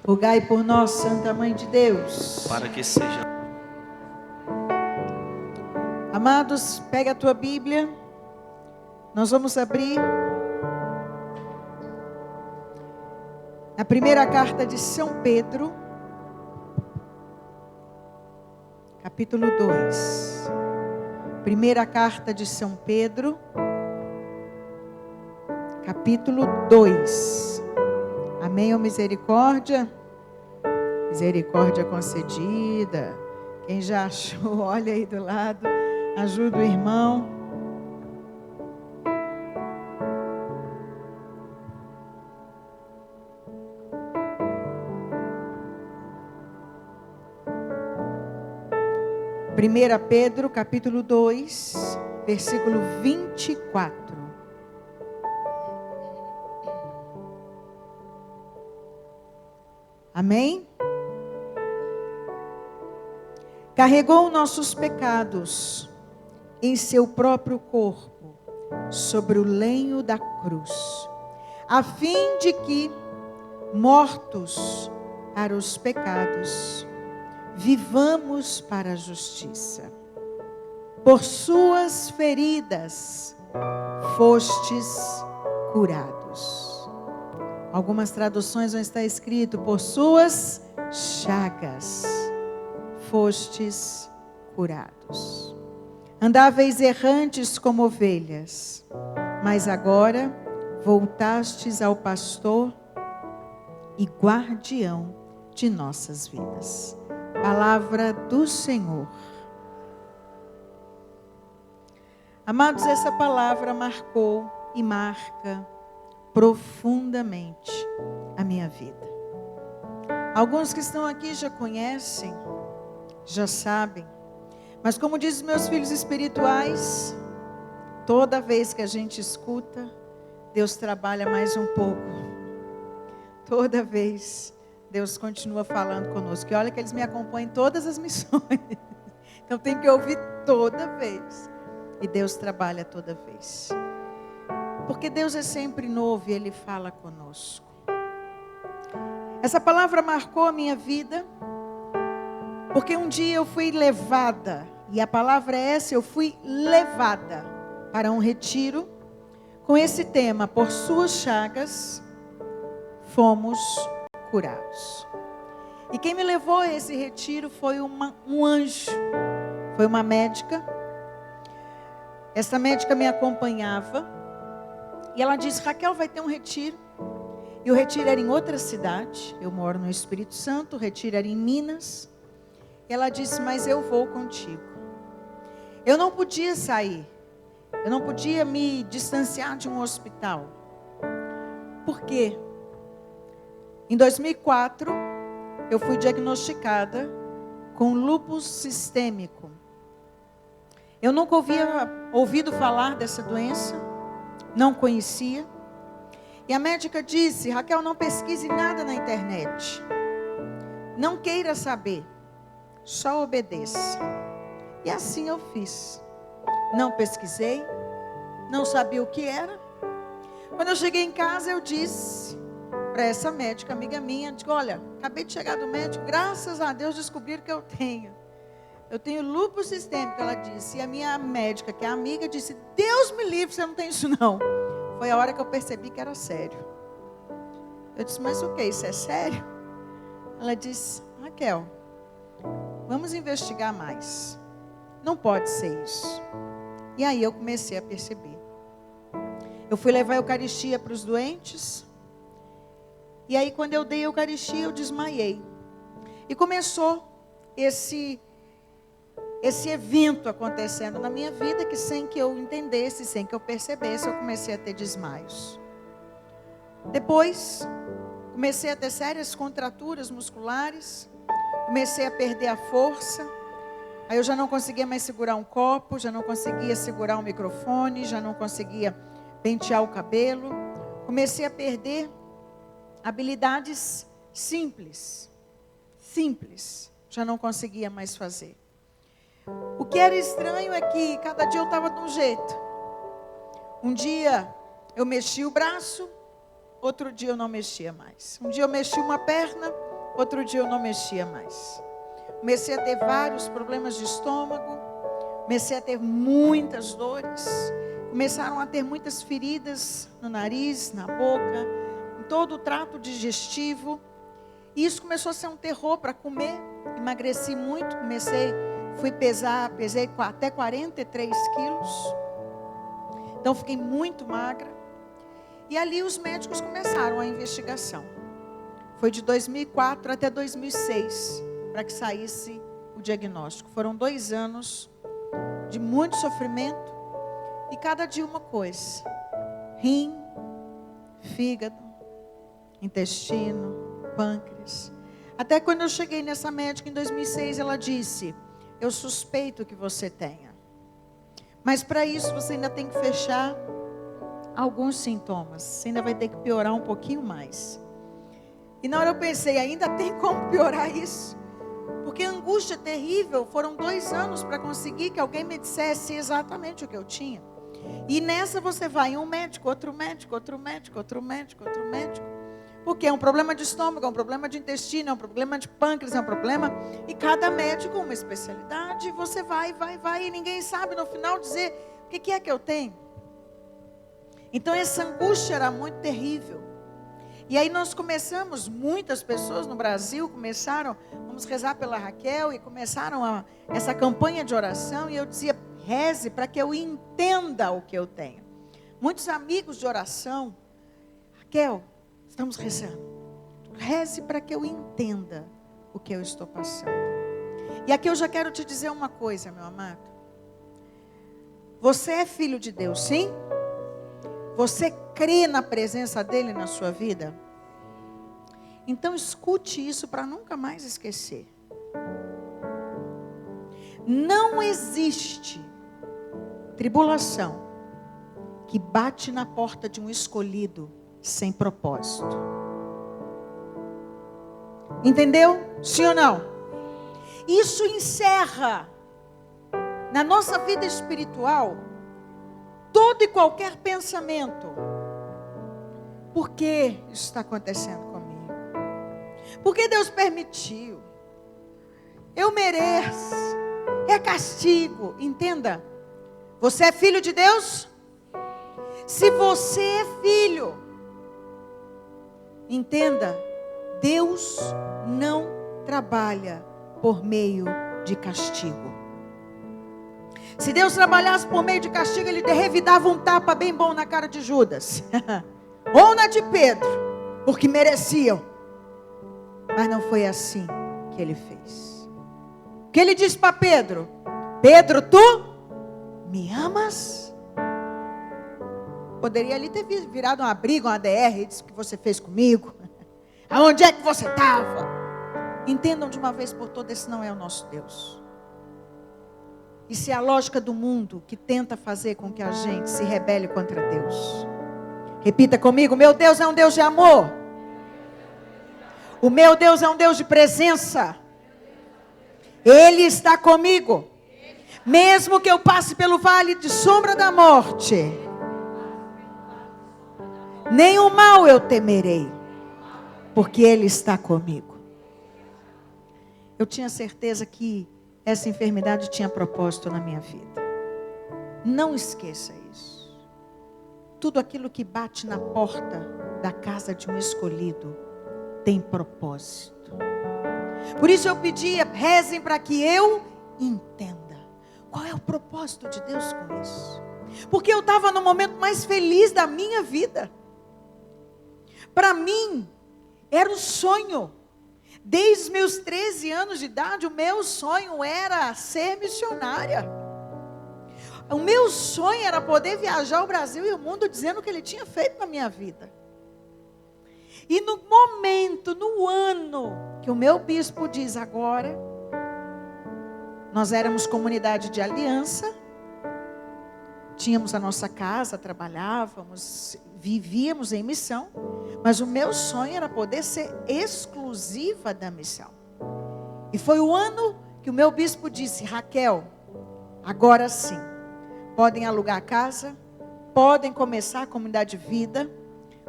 Rogai por nós, Santa Mãe de Deus, para que seja. Amados, pega a tua Bíblia. Nós vamos abrir na primeira carta de São Pedro, capítulo 2. Primeira carta de São Pedro, capítulo 2. Amém ou misericórdia? Misericórdia concedida. Quem já achou, olha aí do lado, ajuda o irmão. Primeira Pedro, capítulo 2, versículo 24. Amém? Carregou nossos pecados em seu próprio corpo, sobre o lenho da cruz, a fim de que, mortos para os pecados, vivamos para a justiça. Por suas feridas fostes curados. Algumas traduções vão estar escrito: por suas chagas fostes curados. Andáveis errantes como ovelhas, mas agora voltastes ao pastor e guardião de nossas vidas. Palavra do Senhor. Amados, essa palavra marcou e marca profundamente a minha vida. Alguns que estão aqui já conhecem, já sabem, mas como dizem meus filhos espirituais, toda vez que a gente escuta, Deus trabalha mais um pouco. Toda vez, Deus continua falando conosco. E olha que eles me acompanham em todas as missões. Então tem que ouvir toda vez. E Deus trabalha toda vez. Porque Deus é sempre novo e Ele fala conosco. Essa palavra marcou a minha vida. Porque um dia eu fui levada, e a palavra é essa, eu fui levada para um retiro com esse tema: por suas chagas fomos curados. E quem me levou a esse retiro foi um anjo, foi uma médica. Essa médica me acompanhava e ela disse: Raquel, vai ter um retiro. E o retiro era em outra cidade, eu moro no Espírito Santo, o retiro era em Minas. E ela disse: mas eu vou contigo. Eu não podia sair, eu não podia me distanciar de um hospital. Por quê? Em 2004, eu fui diagnosticada com lúpus sistêmico. Eu nunca havia ouvido falar dessa doença, não conhecia. E a médica disse: Raquel, não pesquise nada na internet. Não queira saber, só obedeça. E assim eu fiz. Não pesquisei, não sabia o que era. Quando eu cheguei em casa, eu disse para essa médica, amiga minha, digo: olha, acabei de chegar do médico, graças a Deus descobriram que eu tenho lúpus sistêmico, ela disse. E a minha médica, que é amiga, disse: Deus me livre, você não tem isso não. Foi a hora que eu percebi que era sério. Eu disse: mas o que? Isso é sério? Ela disse: Raquel, vamos investigar mais. Não pode ser isso. E aí eu comecei a perceber. Eu fui levar a Eucaristia para os doentes. E aí quando eu dei a Eucaristia, eu desmaiei. E começou esse evento acontecendo na minha vida, que sem que eu entendesse, sem que eu percebesse, eu comecei a ter desmaios. Depois, comecei a ter sérias contraturas musculares, comecei a perder a força. Aí eu já não conseguia mais segurar um copo, já não conseguia segurar um microfone, já não conseguia pentear o cabelo. Comecei a perder habilidades simples, já não conseguia mais fazer. O que era estranho é que cada dia eu estava de um jeito. Um dia eu mexia o braço, outro dia eu não mexia mais. Um dia eu mexi uma perna, outro dia eu não mexia mais. Comecei a ter vários problemas de estômago, comecei a ter muitas dores, começaram a ter muitas feridas no nariz, na boca, em todo o trato digestivo. E isso começou a ser um terror para comer. Emagreci muito, fui pesar, pesei até 43 quilos. Então fiquei muito magra. E ali os médicos começaram a investigação. Foi de 2004 até 2006 para que saísse o diagnóstico. Foram 2 anos de muito sofrimento e cada dia uma coisa: rim, fígado, intestino, pâncreas. Até quando eu cheguei nessa médica em 2006, ela disse: eu suspeito que você tenha, mas para isso você ainda tem que fechar alguns sintomas, você ainda vai ter que piorar um pouquinho mais. E na hora eu pensei, ainda tem como piorar isso? Porque a angústia é terrível. Foram 2 anos para conseguir que alguém me dissesse exatamente o que eu tinha. E nessa você vai em um médico, outro médico, outro médico, outro médico, outro médico. Porque é um problema de estômago, é um problema de intestino, é um problema de pâncreas, é um problema. E cada médico uma especialidade. E você vai, e ninguém sabe no final dizer o que é que eu tenho. Então essa angústia era muito terrível. E aí nós começamos, muitas pessoas no Brasil começaram, vamos rezar pela Raquel, e começaram essa campanha de oração, e eu dizia, reze para que eu entenda o que eu tenho. Muitos amigos de oração, Raquel, estamos rezando, reze para que eu entenda o que eu estou passando. E aqui eu já quero te dizer uma coisa, meu amado. Você é filho de Deus, sim? Você crê na presença dele na sua vida? Então escute isso para nunca mais esquecer. Não existe tribulação que bate na porta de um escolhido sem propósito. Entendeu? Sim ou não? Isso encerra na nossa vida espiritual todo e qualquer pensamento. Por que isso está acontecendo comigo? Por que Deus permitiu? Eu mereço. É castigo. Entenda. Você é filho de Deus? Se você é filho, entenda. Deus não trabalha por meio de castigo. Se Deus trabalhasse por meio de castigo, Ele revidava um tapa bem bom na cara de Judas. Ou na de Pedro, porque mereciam. Mas não foi assim que Ele fez. O que Ele disse para Pedro? Pedro, tu me amas? Poderia ali ter virado uma briga, uma DR, e disse o que você fez comigo. Aonde é que você estava? Entendam de uma vez por todas, esse não é o nosso Deus. Isso é a lógica do mundo que tenta fazer com que a gente se rebele contra Deus. Repita comigo: meu Deus é um Deus de amor. O meu Deus é um Deus de presença. Ele está comigo. Mesmo que eu passe pelo vale de sombra da morte, nenhum mal eu temerei, porque Ele está comigo. Eu tinha certeza que essa enfermidade tinha propósito na minha vida. Não esqueça isso. Tudo aquilo que bate na porta da casa de um escolhido tem propósito. Por isso eu pedia, rezem para que eu entenda. Qual é o propósito de Deus com isso? Porque eu estava no momento mais feliz da minha vida. Para mim, era um sonho. Desde os meus 13 anos de idade, o meu sonho era ser missionária. O meu sonho era poder viajar o Brasil e o mundo dizendo o que Ele tinha feito na minha vida. E no momento, no ano, que o meu bispo diz agora, nós éramos comunidade de aliança, tínhamos a nossa casa, trabalhávamos, vivíamos em missão, mas o meu sonho era poder ser exclusiva da missão. E foi o ano que o meu bispo disse: Raquel, agora sim, podem alugar a casa, podem começar a comunidade de vida,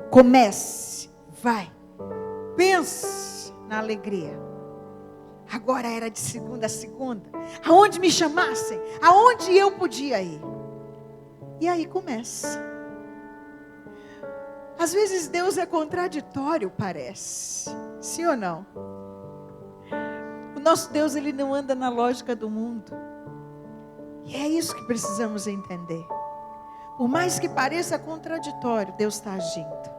comece, vai, pense, na alegria. Agora era de segunda a segunda. Aonde me chamassem, aonde eu podia ir. E aí começa. Às vezes Deus é contraditório, parece. Sim ou não? O nosso Deus, ele não anda na lógica do mundo. E é isso que precisamos entender. Por mais que pareça contraditório, Deus está agindo.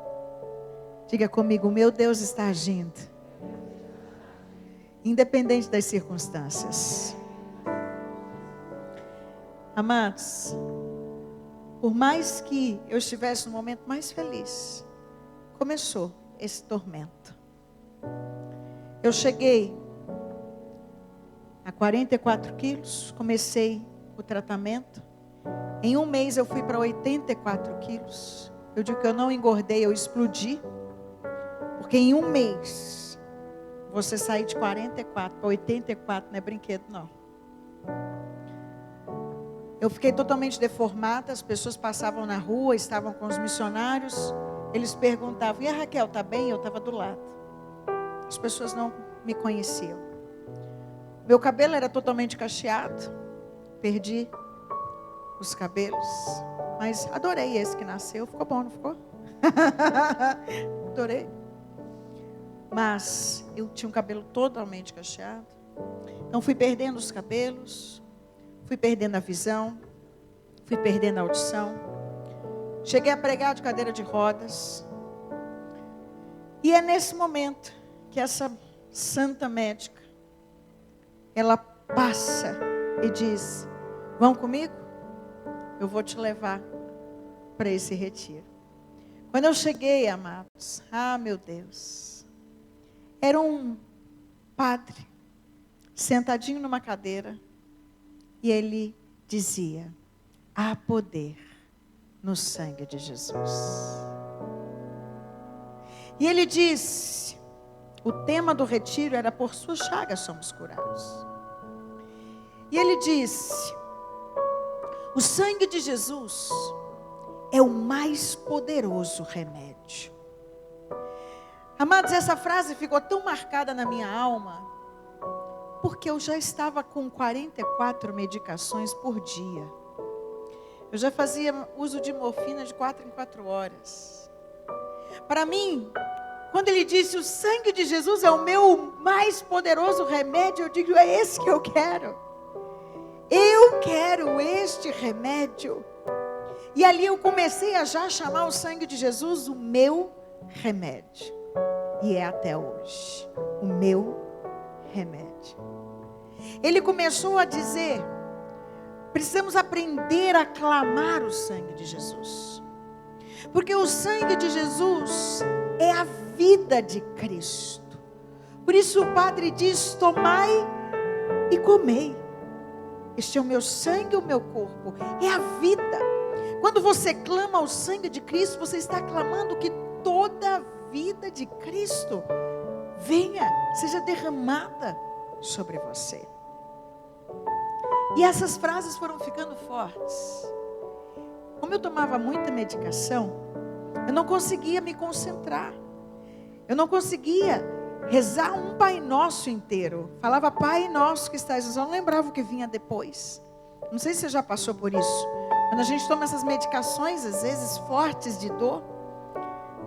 Diga comigo, meu Deus está agindo. Independente das circunstâncias. Amados, por mais que eu estivesse no momento mais feliz, começou esse tormento. Eu cheguei a 44 quilos, comecei o tratamento. Em um mês eu fui para 84 quilos. Eu digo que eu não engordei, eu explodi. Porque em um mês... Você sair de 44 para 84 não é brinquedo, não. Eu fiquei totalmente deformada. As pessoas passavam na rua, estavam com os missionários. Eles perguntavam, e a Raquel, está bem? Eu estava do lado. As pessoas não me conheciam. Meu cabelo era totalmente cacheado. Perdi os cabelos. Mas adorei esse que nasceu. Ficou bom, não ficou? Adorei. Mas eu tinha um cabelo totalmente cacheado. Então fui perdendo os cabelos. Fui perdendo a visão. Fui perdendo a audição. Cheguei a pregar de cadeira de rodas. E é nesse momento que essa santa médica, ela passa e diz, vão comigo? Eu vou te levar para esse retiro. Quando eu cheguei, amados, meu Deus, era um padre, sentadinho numa cadeira, e ele dizia, há poder no sangue de Jesus. E ele disse, o tema do retiro era, por suas chagas somos curados. E ele disse, o sangue de Jesus é o mais poderoso remédio. Amados, essa frase ficou tão marcada na minha alma, porque eu já estava com 44 medicações por dia. Eu já fazia uso de morfina de 4 em 4 horas. Para mim, quando ele disse, o sangue de Jesus é o meu mais poderoso remédio, eu digo, é esse que eu quero. Eu quero este remédio. E ali eu comecei a já chamar o sangue de Jesus o meu remédio. E é até hoje o meu remédio. Ele começou a dizer, precisamos aprender a clamar o sangue de Jesus. Porque o sangue de Jesus é a vida de Cristo. Por isso o Padre diz, tomai e comei. Este é o meu sangue, o meu corpo. É a vida. Quando você clama o sangue de Cristo, você está clamando que toda a vida de Cristo venha, seja derramada sobre você. E essas frases foram ficando fortes. Como eu tomava muita medicação, eu não conseguia me concentrar. Eu não conseguia rezar um Pai Nosso inteiro. Falava Pai Nosso que estás, eu não lembrava o que vinha depois. Não sei se você já passou por isso. Quando a gente toma essas medicações, às vezes fortes de dor,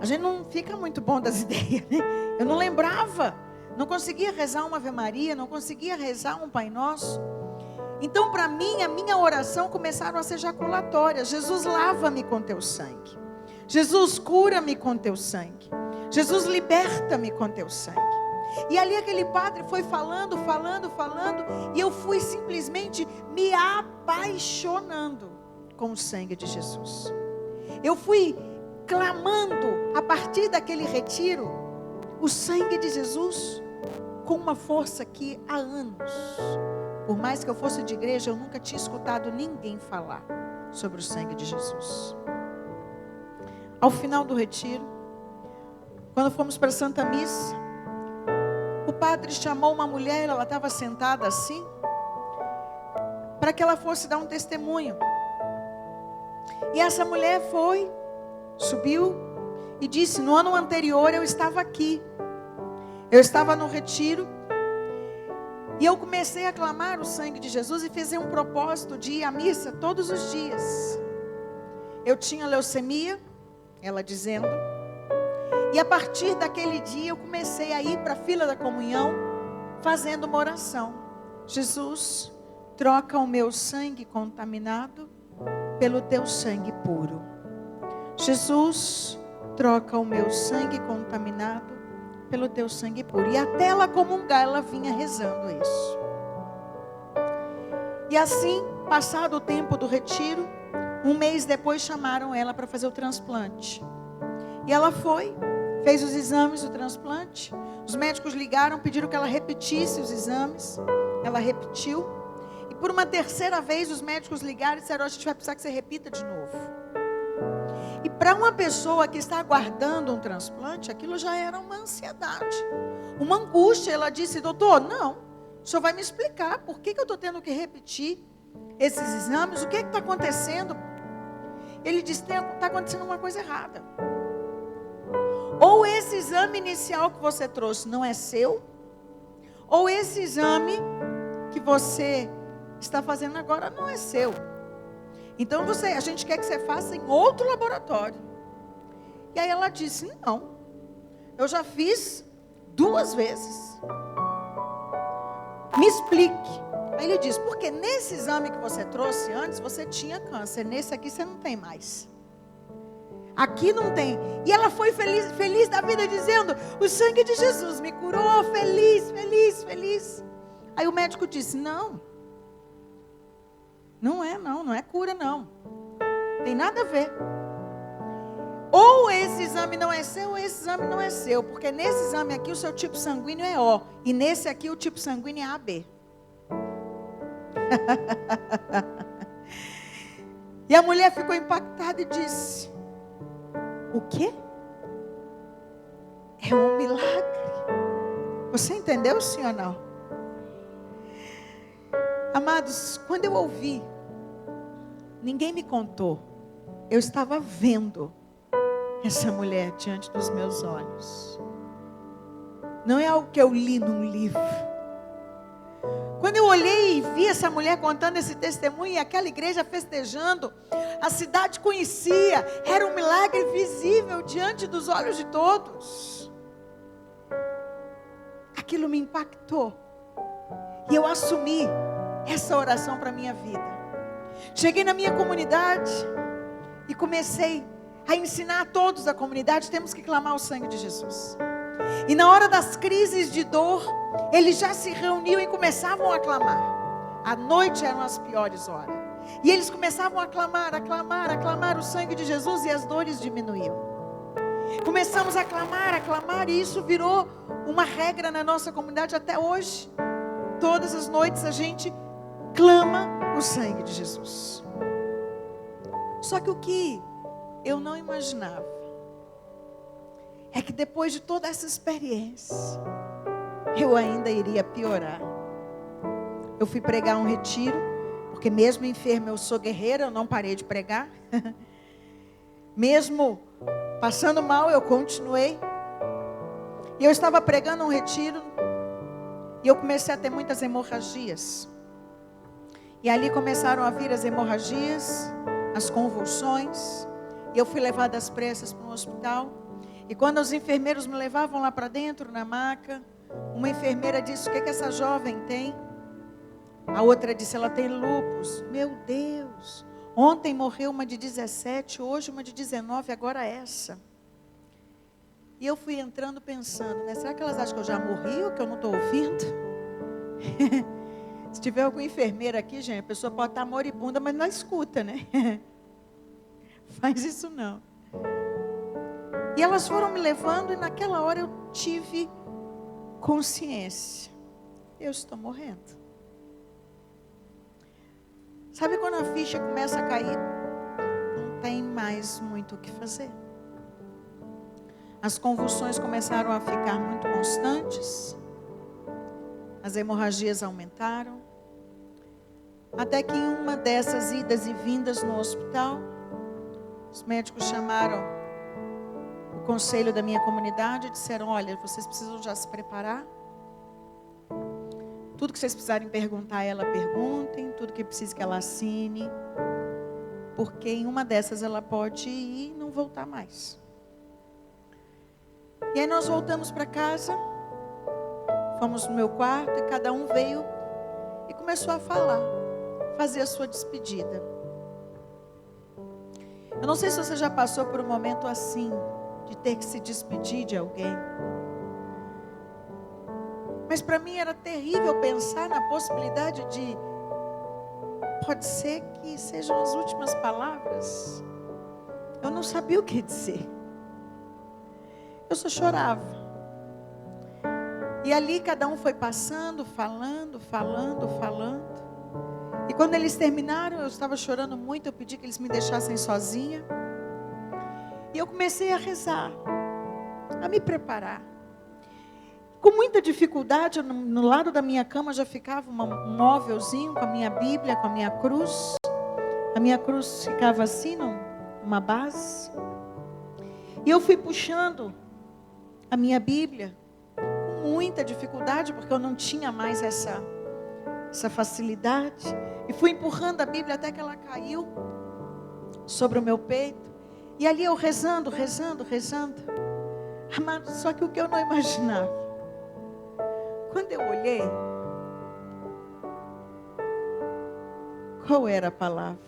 a gente não fica muito bom das ideias, né? Eu não lembrava, não conseguia rezar uma Ave Maria, não conseguia rezar um Pai Nosso. Então, para mim, a minha oração começaram a ser jaculatórias. Jesus, lava-me com teu sangue. Jesus, cura-me com teu sangue. Jesus, liberta-me com teu sangue. E ali aquele padre foi falando, e eu fui simplesmente me apaixonando com o sangue de Jesus. Eu fui clamando, a partir daquele retiro, o sangue de Jesus, com uma força que há anos, por mais que eu fosse de igreja, eu nunca tinha escutado ninguém falar sobre o sangue de Jesus. Ao final do retiro, quando fomos para a Santa Missa, o padre chamou uma mulher, ela estava sentada assim, para que ela fosse dar um testemunho. E essa mulher foi, subiu e disse, no ano anterior eu estava aqui. Eu estava no retiro e eu comecei a clamar o sangue de Jesus e fiz um propósito de ir à missa todos os dias. Eu tinha leucemia, ela dizendo, e a partir daquele dia eu comecei a ir para a fila da comunhão, fazendo uma oração. Jesus, troca o meu sangue contaminado pelo teu sangue puro. Jesus, troca o meu sangue contaminado pelo teu sangue puro. E até ela comungar, ela vinha rezando isso. E assim, passado o tempo do retiro, um mês depois chamaram ela para fazer o transplante. E ela foi, fez os exames do transplante. Os médicos ligaram, pediram que ela repetisse os exames. Ela repetiu. E por uma terceira vez os médicos ligaram e disseram: a gente vai precisar que você repita de novo. E para uma pessoa que está aguardando um transplante, aquilo já era uma ansiedade, uma angústia. Ela disse: doutor, não, o senhor vai me explicar por que eu estou tendo que repetir esses exames, o que está acontecendo? Ele disse: está acontecendo uma coisa errada. Ou esse exame inicial que você trouxe não é seu, ou esse exame que você está fazendo agora não é seu. Então a gente quer que você faça em outro laboratório. E aí ela disse: não, eu já fiz 2 vezes. Me explique. Aí ele disse: porque nesse exame que você trouxe antes, você tinha câncer. Nesse aqui você não tem mais. Aqui não tem. E ela foi feliz da vida, dizendo: o sangue de Jesus me curou, feliz, feliz, feliz. Aí o médico disse: não é cura não. Tem nada a ver. Ou esse exame não é seu, ou esse exame não é seu. Porque nesse exame aqui o seu tipo sanguíneo é O. E nesse aqui o tipo sanguíneo é AB. E a mulher ficou impactada e disse: o quê? É um milagre. Você entendeu, sim ou não? Amados, quando eu ouvi, ninguém me contou, eu estava vendo essa mulher diante dos meus olhos. Não é algo que eu li num livro. Quando eu olhei e vi essa mulher contando esse testemunho, e aquela igreja festejando, a cidade conhecia, era um milagre visível diante dos olhos de todos. Aquilo me impactou. E eu assumi essa oração para a minha vida. Cheguei na minha comunidade e comecei a ensinar a todos da comunidade: temos que clamar o sangue de Jesus. E na hora das crises de dor, eles já se reuniam e começavam a clamar. À noite eram as piores horas. E eles começavam a clamar o sangue de Jesus, e as dores diminuíam. Começamos a clamar, e isso virou uma regra na nossa comunidade até hoje. Todas as noites a gente clama o sangue de Jesus. Só que o que eu não imaginava é que depois de toda essa experiência, eu ainda iria piorar. Eu fui pregar um retiro, porque mesmo enferma eu sou guerreira, eu não parei de pregar. Mesmo passando mal, eu continuei. E eu estava pregando um retiro, e eu comecei a ter muitas hemorragias. E ali começaram a vir as hemorragias, as convulsões. E eu fui levada às pressas para um hospital. E quando os enfermeiros me levavam lá para dentro, na maca, uma enfermeira disse: o que essa jovem tem? A outra disse: ela tem lúpus. Meu Deus, ontem morreu uma de 17, hoje uma de 19, agora essa. E eu fui entrando pensando, né? Será que elas acham que eu já morri ou que eu não estou ouvindo? Se tiver alguma enfermeira aqui, gente, a pessoa pode estar moribunda, mas não escuta, né? Faz isso não. E elas foram me levando, e naquela hora eu tive consciência: eu estou morrendo. Sabe quando a ficha começa a cair? Não tem mais muito o que fazer. As convulsões começaram a ficar muito constantes. As hemorragias aumentaram. Até que em uma dessas idas e vindas no hospital, os médicos chamaram o conselho da minha comunidade disseram: olha, vocês precisam já se preparar. Tudo que vocês precisarem perguntar a ela, perguntem. Tudo que precisa que ela assine. Porque em uma dessas ela pode ir e não voltar mais. E aí nós voltamos para casa. Fomos no meu quarto e cada um veio e começou a falar. Fazer a sua despedida. Eu não sei se você já passou por um momento assim, de ter que se despedir de alguém. Mas para mim era terrível pensar na possibilidade de, pode ser que sejam as últimas palavras. Eu não sabia o que dizer. Eu só chorava. E ali cada um foi passando, falando. E quando eles terminaram, eu estava chorando muito, eu pedi que eles me deixassem sozinha. E eu comecei a rezar, a me preparar. Com muita dificuldade, no lado da minha cama já ficava um móvelzinho com a minha Bíblia, com a minha cruz. A minha cruz ficava assim, numa base. E eu fui puxando a minha Bíblia, com muita dificuldade, porque eu não tinha mais essa facilidade. E fui empurrando a Bíblia até que ela caiu sobre o meu peito. E ali eu rezando. Amado, só que o que eu não imaginava, quando eu olhei, qual era a palavra?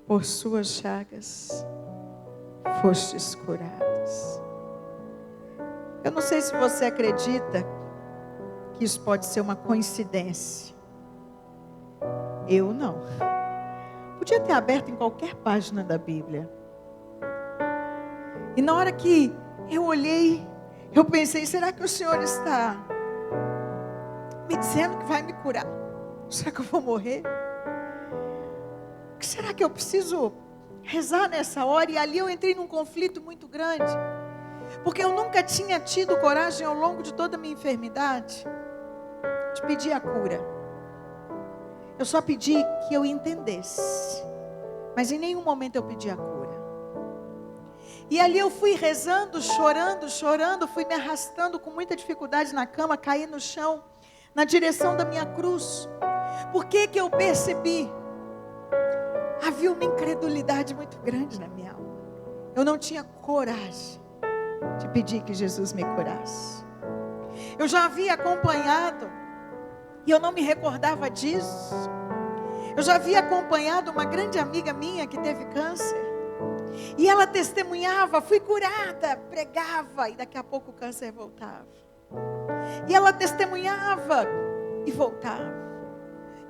Por suas chagas fostes curados. Eu não sei se você acredita que isso pode ser uma coincidência. Eu não. Podia ter aberto em qualquer página da Bíblia. E na hora que eu olhei, eu pensei: será que o Senhor está me dizendo que vai me curar? Será que eu vou morrer? O que será que eu preciso rezar nessa hora? E ali eu entrei num conflito muito grande. Porque eu nunca tinha tido coragem ao longo de toda a minha enfermidade de pedir a cura. Eu só pedi que eu entendesse. Mas em nenhum momento eu pedi a cura. E ali eu fui rezando, chorando, fui me arrastando com muita dificuldade na cama, caí no chão, na direção da minha cruz. Por que eu percebi? Havia uma incredulidade muito grande na minha alma. Eu não tinha coragem de pedir que Jesus me curasse. Eu já havia acompanhado, e eu não me recordava disso. Eu já havia acompanhado uma grande amiga minha que teve câncer. E ela testemunhava: fui curada, pregava, e daqui a pouco o câncer voltava. E ela testemunhava e voltava.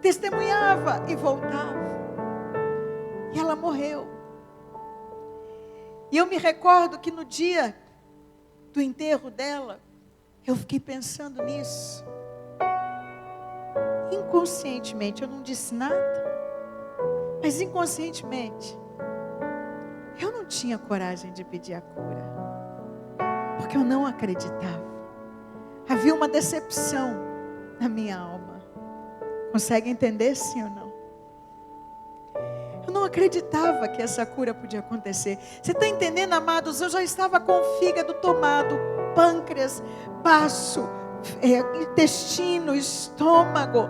Testemunhava e voltava. E ela morreu. E eu me recordo que no dia do enterro dela, eu fiquei pensando nisso. Inconscientemente, eu não disse nada, mas inconscientemente, eu não tinha coragem de pedir a cura, porque eu não acreditava. Havia uma decepção na minha alma. Consegue entender, sim ou não? Eu não acreditava que essa cura podia acontecer. Você está entendendo, amados? Eu já estava com o fígado tomado, pâncreas, baço, intestino, estômago,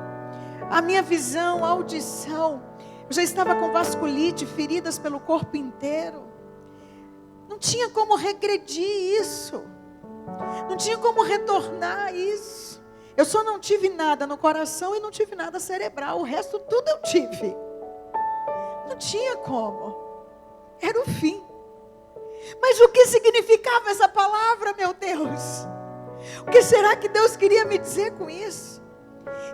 a minha visão, a audição. Eu já estava com vasculite, feridas pelo corpo inteiro. Não tinha como regredir isso. Não tinha como retornar isso. Eu só não tive nada no coração e não tive nada cerebral. O resto tudo eu tive. Não tinha como. Era o fim. Mas o que significava essa palavra, meu Deus? O que será que Deus queria me dizer com isso?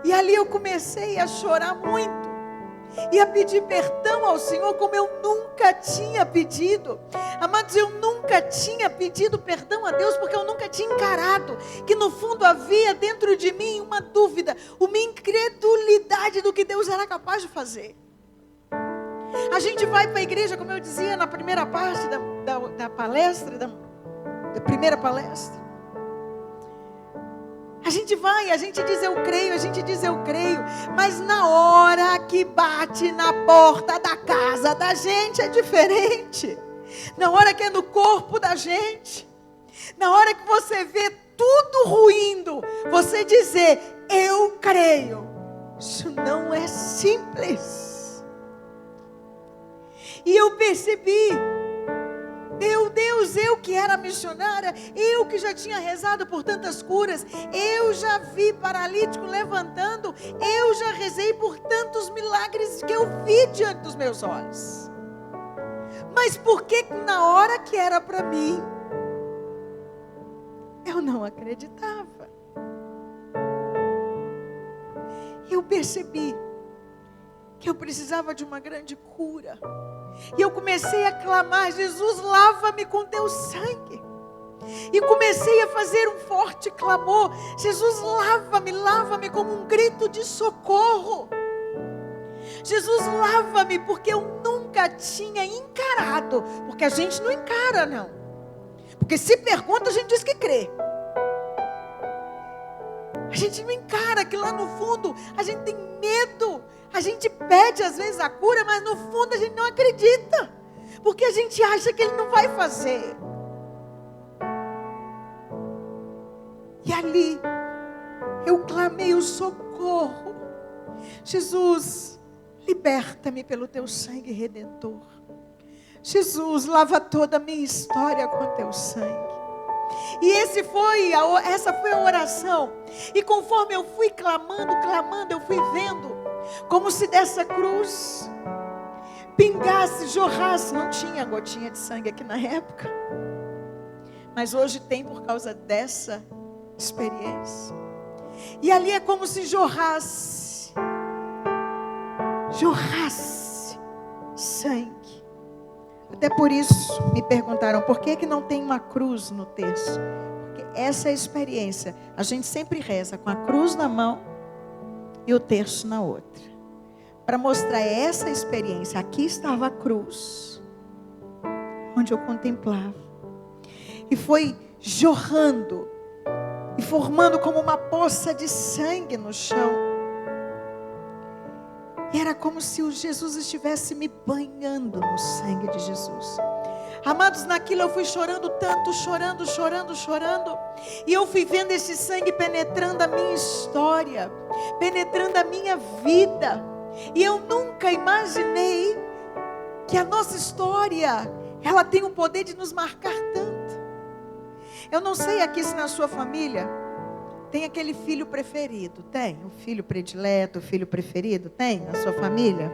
E ali eu comecei a chorar muito. E a pedir perdão ao Senhor como eu nunca tinha pedido. Amados, eu nunca tinha pedido perdão a Deus, porque eu nunca tinha encarado que no fundo havia dentro de mim uma dúvida, uma incredulidade do que Deus era capaz de fazer. A gente vai para a igreja, como eu dizia na primeira parte da palestra, da primeira palestra. A gente vai, a gente diz eu creio, mas na hora que bate na porta da casa da gente é diferente. Na hora que é no corpo da gente. Na hora que você vê tudo ruindo, você dizer, eu creio. Isso não é simples. E eu percebi, meu Deus, eu que era missionária, eu que já tinha rezado por tantas curas, eu já vi paralítico levantando, eu já rezei por tantos milagres que eu vi diante dos meus olhos. Mas por que na hora que era para mim, eu não acreditava? Eu percebi que eu precisava de uma grande cura. E eu comecei a clamar, Jesus, lava-me com teu sangue. E comecei a fazer um forte clamor, Jesus, lava-me, lava-me, como um grito de socorro. Jesus, lava-me, porque eu nunca tinha encarado. Porque a gente não encara, não. Porque se pergunta, a gente diz que crê. A gente não encara que lá no fundo a gente tem medo. A gente pede às vezes a cura, mas no fundo a gente não acredita. Porque a gente acha que Ele não vai fazer. E ali eu clamei o socorro. Jesus, liberta-me pelo teu sangue redentor. Jesus, lava toda a minha história com teu sangue. E essa foi a oração. E conforme eu fui clamando, eu fui vendo como se dessa cruz pingasse, jorrasse. Não tinha gotinha de sangue aqui na época, mas hoje tem por causa dessa experiência. E ali é como se jorrasse sangue. Até por isso me perguntaram, por que não tem uma cruz no terço? Porque essa é a experiência. A gente sempre reza com a cruz na mão e o terço na outra. Para mostrar essa experiência. Aqui estava a cruz, onde eu contemplava. E foi jorrando e formando como uma poça de sangue no chão. E era como se o Jesus estivesse me banhando no sangue de Jesus. Amados, naquilo eu fui chorando tanto, chorando. E eu fui vendo esse sangue penetrando a minha história, penetrando a minha vida. E eu nunca imaginei que a nossa história, ela tem o poder de nos marcar tanto. Eu não sei aqui se na sua família tem aquele filho preferido. Tem? O filho predileto, o filho preferido? Tem na sua família?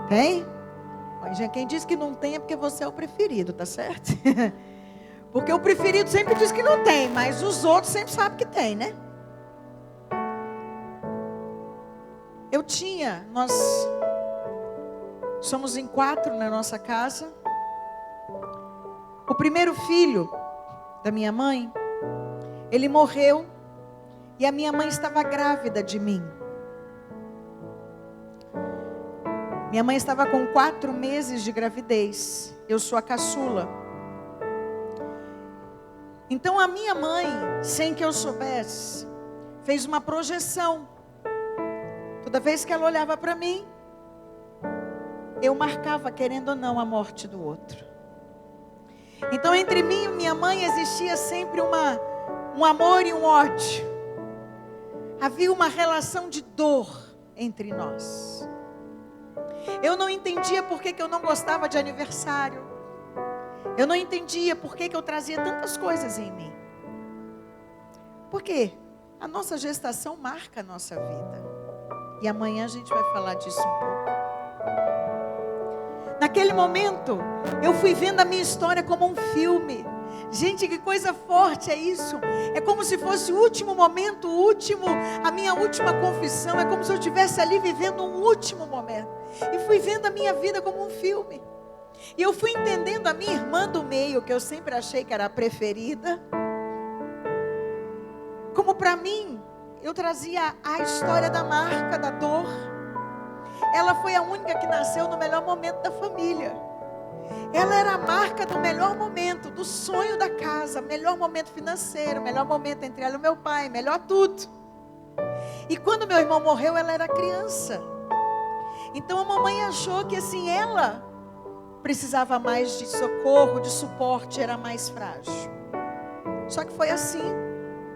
Tem? Quem diz que não tem é porque você é o preferido, tá certo? Porque o preferido sempre diz que não tem, mas os outros sempre sabem que tem, né? Nós somos em 4 na nossa casa. O primeiro filho da minha mãe, ele morreu. E a minha mãe estava grávida de mim. Minha mãe estava com 4 meses de gravidez. Eu sou a caçula. Então a minha mãe, sem que eu soubesse, fez uma projeção. Toda vez que ela olhava para mim, eu marcava, querendo ou não, a morte do outro. Então entre mim e minha mãe existia sempre um amor e um ódio. Havia uma relação de dor entre nós. Eu não entendia por que eu não gostava de aniversário. Eu não entendia por que eu trazia tantas coisas em mim. Por quê? A nossa gestação marca a nossa vida. E amanhã a gente vai falar disso um pouco. Naquele momento, eu fui vendo a minha história como um filme. Gente, que coisa forte é isso. É como se fosse o último momento, a minha última confissão. É como se eu estivesse ali vivendo um último momento. E fui vendo a minha vida como um filme. E eu fui entendendo a minha irmã do meio, que eu sempre achei que era a preferida. Como para mim, eu trazia a história da marca, da dor. Ela foi a única que nasceu no melhor momento da família. Ela era a marca do melhor momento, do sonho da casa, melhor momento financeiro, melhor momento entre ela e o meu pai, melhor tudo. E quando meu irmão morreu, ela era criança. Então a mamãe achou que assim, ela precisava mais de socorro, de suporte, era mais frágil. Só que foi assim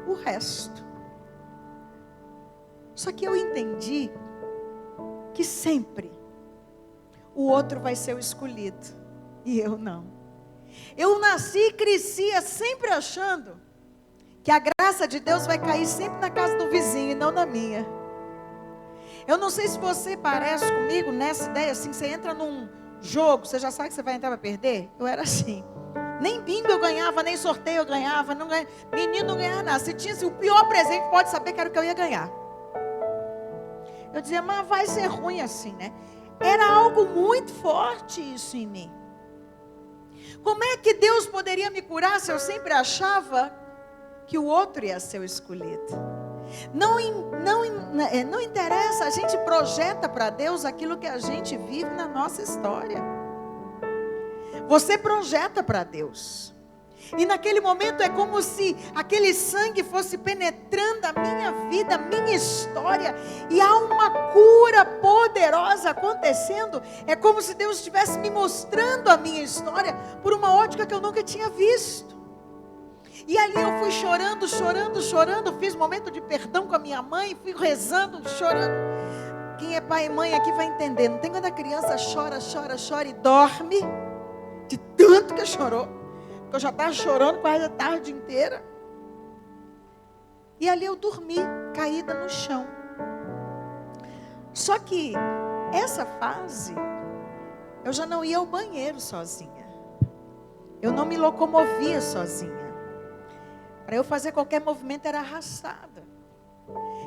o resto. Só que eu entendi que sempre o outro vai ser o escolhido e eu não. Eu nasci e crescia sempre achando que a graça de Deus vai cair sempre na casa do vizinho e não na minha. Eu não sei se você parece comigo nessa ideia, assim, você entra num jogo, você já sabe que você vai entrar para perder? Eu era assim. Nem bingo eu ganhava, nem sorteio eu ganhava, menino não ganhava nada. Se tinha assim, o pior presente, pode saber que era o que eu ia ganhar. Eu dizia, mas vai ser ruim assim, né? Era algo muito forte isso em mim. Como é que Deus poderia me curar se eu sempre achava que o outro ia ser o escolhido? Não interessa, a gente projeta para Deus aquilo que a gente vive na nossa história. Você projeta para Deus. E naquele momento é como se aquele sangue fosse penetrando a minha vida, a minha história. E há uma cura poderosa acontecendo. É como se Deus estivesse me mostrando a minha história por uma ótica que eu nunca tinha visto. E ali eu fui chorando. Fiz momento de perdão com a minha mãe. Fui rezando, chorando. Quem é pai e mãe aqui vai entender. Não tem quando a criança chora e dorme. De tanto que chorou. Porque eu já estava chorando quase a tarde inteira. E ali eu dormi, caída no chão. Só que essa fase, eu já não ia ao banheiro sozinha. Eu não me locomovia sozinha. Para eu fazer qualquer movimento era arrastada.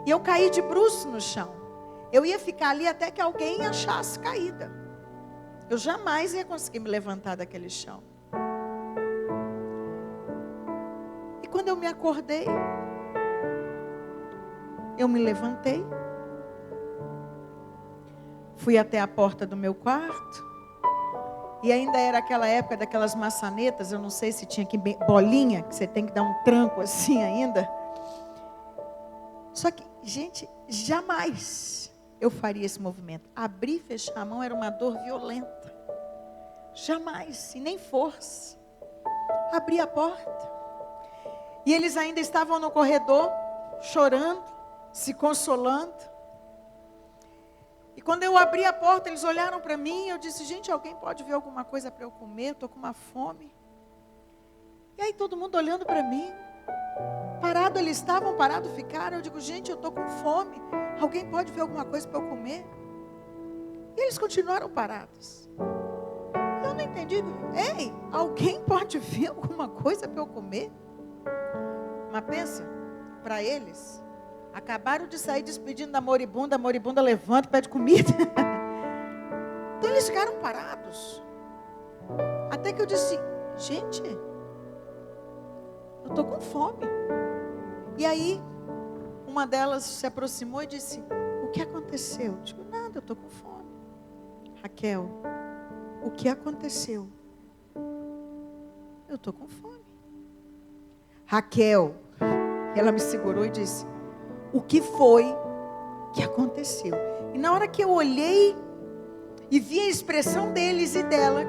E eu caí de bruços no chão. Eu ia ficar ali até que alguém achasse caída. Eu jamais ia conseguir me levantar daquele chão. E quando eu me acordei, eu me levantei. Fui até a porta do meu quarto. E ainda era aquela época daquelas maçanetas, eu não sei se tinha aqui bolinha, que você tem que dar um tranco assim ainda. Só que, gente, jamais eu faria esse movimento. Abrir e fechar a mão era uma dor violenta. Jamais, e nem força. Abri a porta. E eles ainda estavam no corredor, chorando, se consolando. E quando eu abri a porta, eles olharam para mim, eu disse, gente, alguém pode ver alguma coisa para eu comer? Eu estou com uma fome. E aí todo mundo olhando para mim. Parado, eles estavam parados, ficaram. Eu digo, gente, eu estou com fome. Alguém pode ver alguma coisa para eu comer? E eles continuaram parados. Eu não entendi. Ei, alguém pode ver alguma coisa para eu comer? Mas pensa, para eles, acabaram de sair despedindo da moribunda, a moribunda levanta e pede comida. Então eles ficaram parados. Até que eu disse, gente, eu estou com fome. E aí, uma delas se aproximou e disse, o que aconteceu? Eu digo, nada, eu estou com fome. Raquel, o que aconteceu? Eu estou com fome. Raquel, ela me segurou e disse, o que foi que aconteceu? E na hora que eu olhei e vi a expressão deles e dela,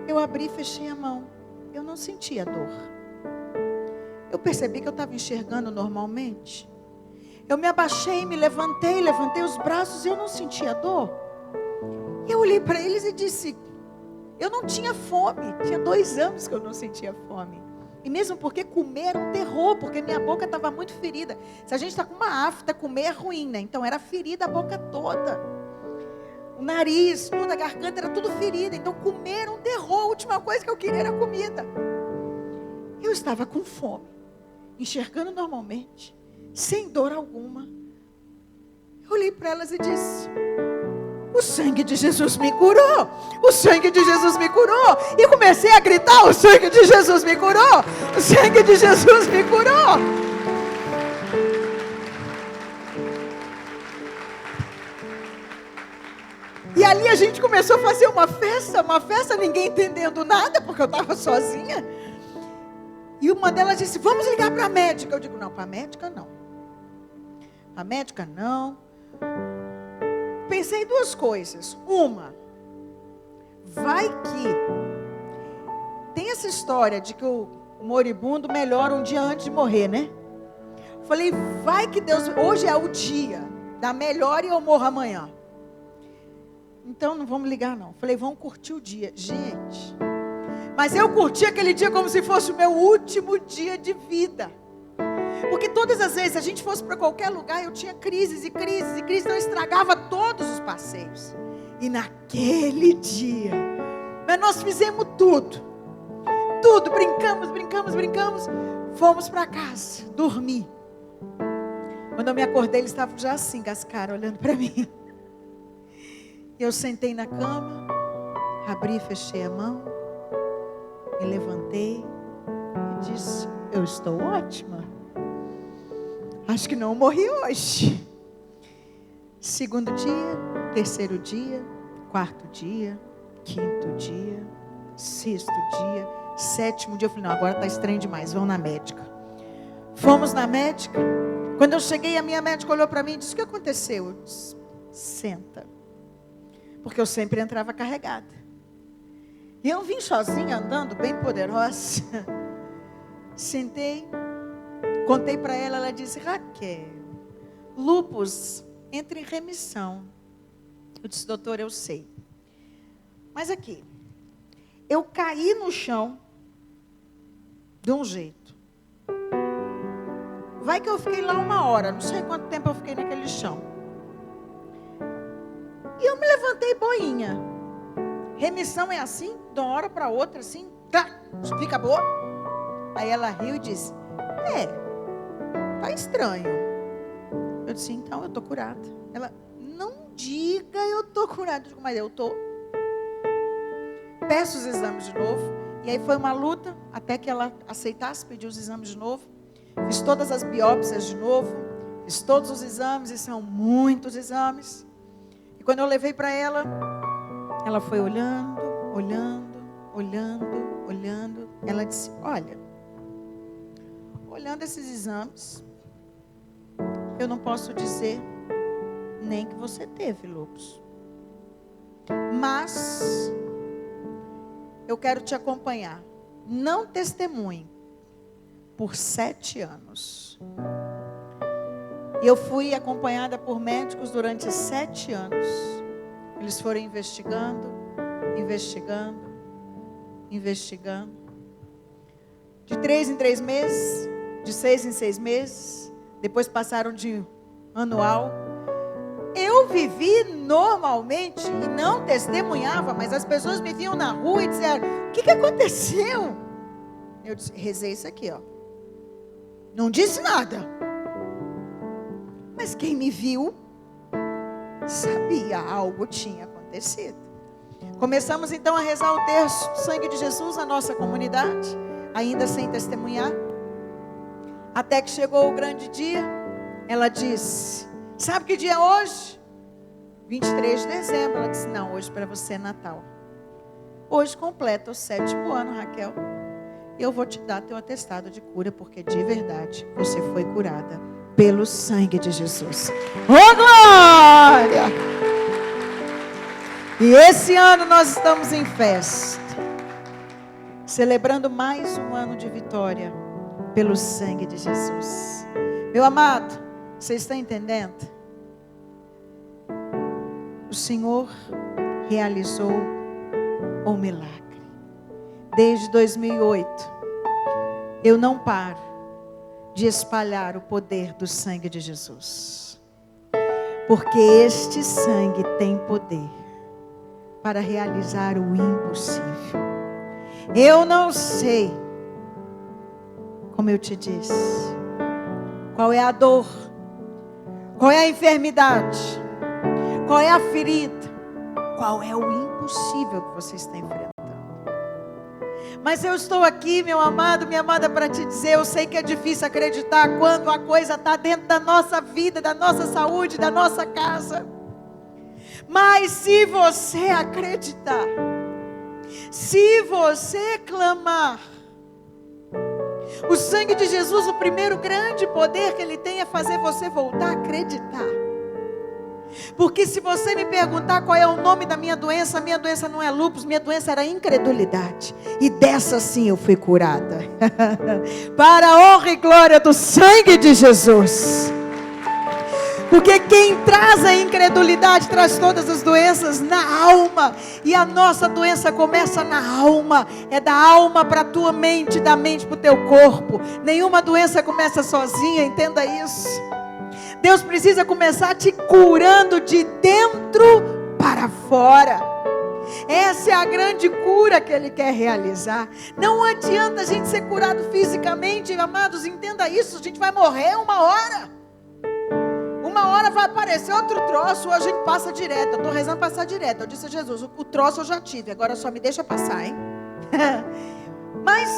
eu abri e fechei a mão. Eu não sentia dor. Eu percebi que eu estava enxergando normalmente. Eu me abaixei, me levantei os braços e eu não sentia dor. Eu olhei para eles e disse, eu não tinha fome. Tinha 2 anos que eu não sentia fome. E mesmo porque comer era um terror, porque minha boca estava muito ferida. Se a gente está com uma afta, comer é ruim, né? Então era ferida a boca toda. O nariz, tudo, a garganta, era tudo ferida. Então comer era um terror, a última coisa que eu queria era comida. Eu estava com fome, enxergando normalmente, sem dor alguma. Eu olhei para elas e disse, o sangue de Jesus me curou. O sangue de Jesus me curou. E comecei a gritar, o sangue de Jesus me curou. O sangue de Jesus me curou. E ali a gente começou a fazer uma festa, ninguém entendendo nada, porque eu estava sozinha. E uma delas disse, vamos ligar para a médica. Eu digo, não, para a médica não. A médica não. Pensei em 2 coisas. Uma, vai que essa história de que o moribundo melhora um dia antes de morrer, né? Falei, vai que Deus, hoje é o dia da melhora e eu morro amanhã. Então não vamos ligar não. Falei, vamos curtir o dia. Gente, mas eu curti aquele dia como se fosse o meu último dia de vida. Porque todas as vezes, se a gente fosse para qualquer lugar, eu tinha crises e crises e crises, então eu estragava todos os passeios. E naquele dia, mas nós fizemos tudo, brincamos, fomos para casa, dormi. Quando eu me acordei, eles estavam já assim, com as caras, olhando para mim. Eu sentei na cama, abri e fechei a mão, me levantei e disse, eu estou ótima. Acho que não morri hoje. Segundo dia, terceiro dia, quarto dia, quinto dia, sexto dia, sétimo dia. Eu falei, não, agora está estranho demais, vamos na médica. Fomos na médica. Quando eu cheguei, a minha médica olhou para mim e disse, o que aconteceu? Eu disse, senta. Porque eu sempre entrava carregada. E eu vim sozinha, andando, bem poderosa. Sentei. Contei para ela, ela disse, Raquel, lúpus entra em remissão. Eu disse, doutor, eu sei. Mas aqui, eu caí no chão de um jeito. Vai que eu fiquei lá 1 hora, não sei quanto tempo eu fiquei naquele chão. E eu me levantei boinha. Remissão é assim, de uma hora para outra, assim, fica boa. Aí ela riu e disse, tá estranho. Eu disse, então eu estou curada. Ela, não diga eu estou curada. Eu digo, mas eu estou. Peço os exames de novo. E aí foi uma luta até que ela aceitasse pedir os exames de novo. Fiz todas as biópsias de novo. Fiz todos os exames, e são muitos exames. E quando eu levei para ela, ela foi olhando. Ela disse, olha, olhando esses exames, eu não posso dizer nem que você teve lúpus. Mas eu quero te acompanhar. Não testemunhe por 7 anos. E eu fui acompanhada por médicos durante 7 anos. Eles foram investigando. De 3 em 3 meses, de 6 em 6 meses. Depois passaram de anual. Eu vivi normalmente e não testemunhava, mas as pessoas me viam na rua e disseram, o que aconteceu? Eu disse, rezei isso aqui, ó. Não disse nada. Mas quem me viu, sabia, algo tinha acontecido. Começamos então a rezar o terço do sangue de Jesus na nossa comunidade, ainda sem testemunhar. Até que chegou o grande dia, ela disse, sabe que dia é hoje? 23 de dezembro. Ela disse, não, hoje para você é Natal. Hoje completa o 7º ano, Raquel. E eu vou te dar teu atestado de cura, porque de verdade você foi curada pelo sangue de Jesus. Oh, glória! E esse ano nós estamos em festa, celebrando mais um ano de vitória pelo sangue de Jesus. Meu amado, você está entendendo? O Senhor realizou um milagre. Desde 2008, eu não paro de espalhar o poder do sangue de Jesus. Porque este sangue tem poder para realizar o impossível. Eu não sei, como eu te disse, qual é a dor, qual é a enfermidade, qual é a ferida, qual é o impossível que você está enfrentando. Mas eu estou aqui, meu amado, minha amada, para te dizer, eu sei que é difícil acreditar quando a coisa está dentro da nossa vida, da nossa saúde, da nossa casa. Mas se você acreditar, se você clamar, o sangue de Jesus, o primeiro grande poder que ele tem é fazer você voltar a acreditar. Porque se você me perguntar qual é o nome da minha doença não é lúpus, minha doença era incredulidade. E dessa sim eu fui curada. Para a honra e glória do sangue de Jesus. Porque quem traz a incredulidade traz todas as doenças na alma. E a nossa doença começa na alma. É da alma para a tua mente, da mente para o teu corpo. Nenhuma doença começa sozinha, entenda isso. Deus precisa começar te curando de dentro para fora. Essa é a grande cura que Ele quer realizar. Não adianta a gente ser curado fisicamente, amados, entenda isso. A gente vai morrer uma hora. Uma hora vai aparecer outro troço, ou a gente passa direto. Eu estou rezando passar direto. Eu disse a Jesus, o troço eu já tive, agora só me deixa passar, hein? Mas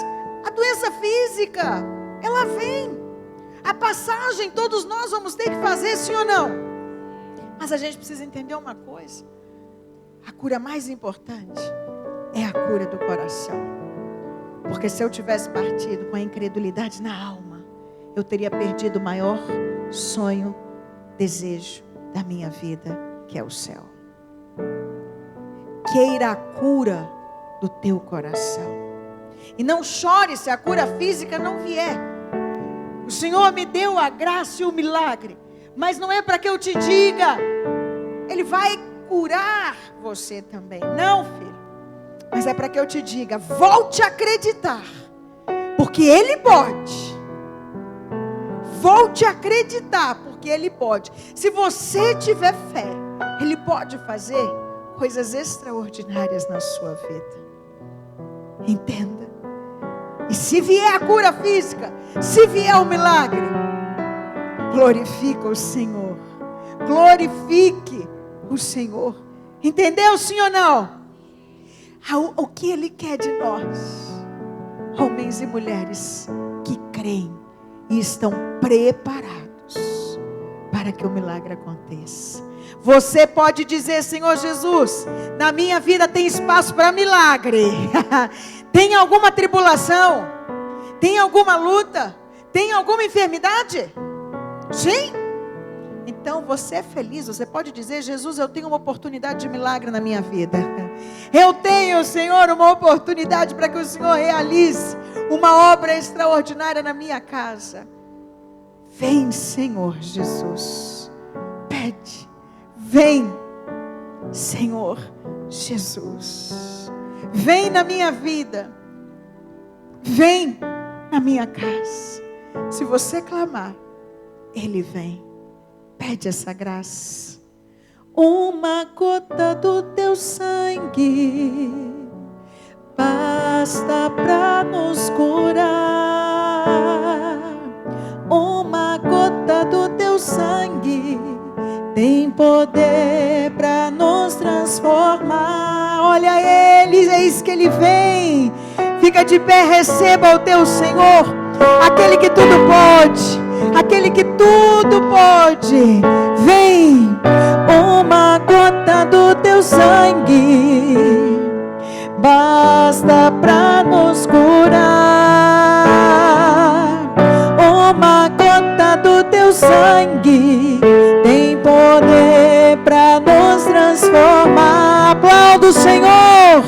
a doença física, ela vem. A passagem todos nós vamos ter que fazer, sim ou não? Mas a gente precisa entender uma coisa. A cura mais importante é a cura do coração. Porque se eu tivesse partido com a incredulidade na alma, eu teria perdido o maior sonho, desejo da minha vida, que é o céu. Queira a cura do teu coração. E não chore se a cura física não vier. O Senhor me deu a graça e o milagre. Mas não é para que eu te diga, Ele vai curar você também. Não, filho. Mas é para que eu te diga, volte a acreditar. Porque Ele pode. Volte a acreditar, porque Ele pode. Se você tiver fé, Ele pode fazer coisas extraordinárias na sua vida. Entenda. E se vier a cura física, se vier o milagre, glorifica o Senhor. Glorifique o Senhor. Entendeu, sim ou não? O que Ele quer de nós, homens e mulheres que creem e estão preparados para que o milagre aconteça. Você pode dizer, Senhor Jesus, na minha vida tem espaço para milagre. Tem alguma tribulação? Tem alguma luta? Tem alguma enfermidade? Sim? Então você é feliz, você pode dizer, Jesus, eu tenho uma oportunidade de milagre na minha vida. Eu tenho, Senhor, uma oportunidade para que o Senhor realize uma obra extraordinária na minha casa. Vem, Senhor Jesus. Pede. Vem, Senhor Jesus. Vem na minha vida. Vem na minha casa. Se você clamar, Ele vem. Pede essa graça. Uma gota do teu sangue basta para nos curar. Uma gota do teu sangue tem poder para nos transformar. Olha Ele, eis que Ele vem. Fica de pé, receba o teu Senhor, aquele que tudo pode, aquele que tudo pode. Vem, uma gota do teu sangue basta para nos curar. Uma gota do teu sangue tem poder para nos transformar. Aplauda o Senhor.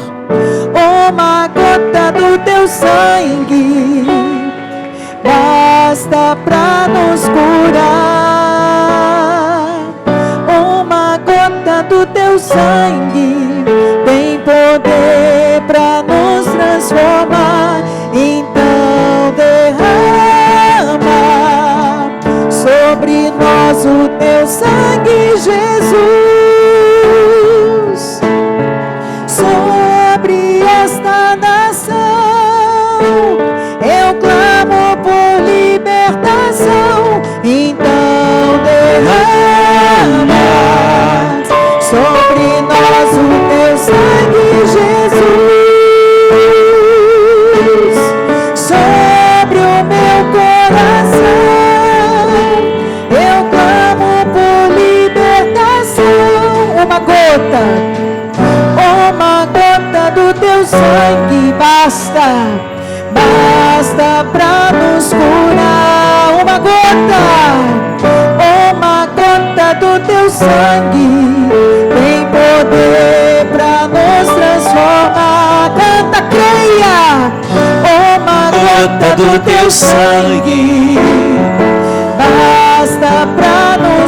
Uma gota do teu sangue basta para nos curar. Uma gota do teu sangue tem poder para nos transformar. Então derrama sobre nós o teu sangue, Jesus. Sobre esta nação eu clamo por libertação. Então derrama sobre nós o teu sangue, Jesus. Sobre o meu coração eu clamo por libertação. Uma gota do teu sangue basta para nos curar. Uma gota gota do teu sangue tem poder para nos transformar. Canta, creia. Uma gota do teu sangue basta para nos